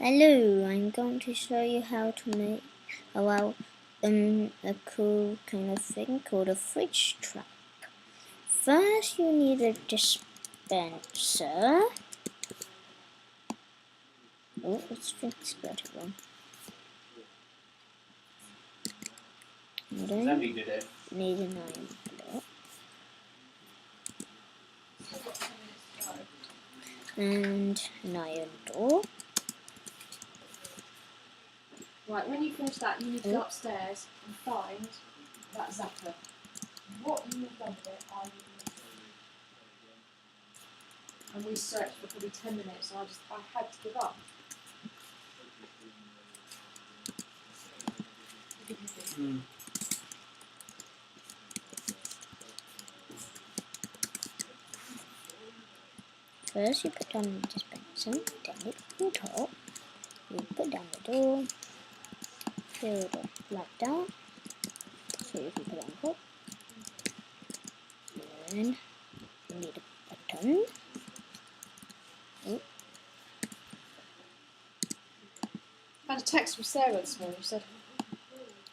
Hello, I'm going to show you how to make a cool kind of thing called a fridge trap. First you need a dispenser. Oh, let's drink this better one. And then need an iron block. And an iron door. Right, when you finish that, you need to go upstairs and find that zapper. What you have done with it, I will and we searched for probably 10 minutes, and I had to give up. First you put down the dispenser, then you put the top, you put down the door, fill the light down, so you can put it on top. And then you need a button. Oh. I had a text from Sarah this morning. She said,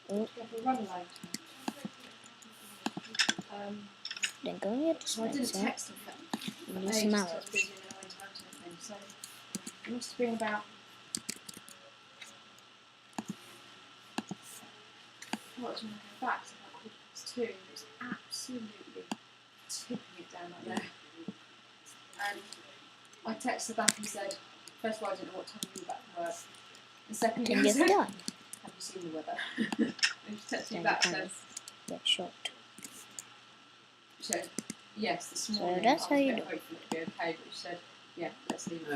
"Oh, go for a run away." Then go in your So I did a dispenser. text of You need some arrows. So it must have been about back to about 2. It was absolutely tipping it down like there. And I texted back and said, first of all, I didn't know what time you were back from work. The second Then I you're said, done. have you seen the weather? And she texted me Then back you and kind said, of get shot. she said, yes, this So morning that's I how was a you bit do it. hopeful it'd be okay, but she said, yeah, let's leave it.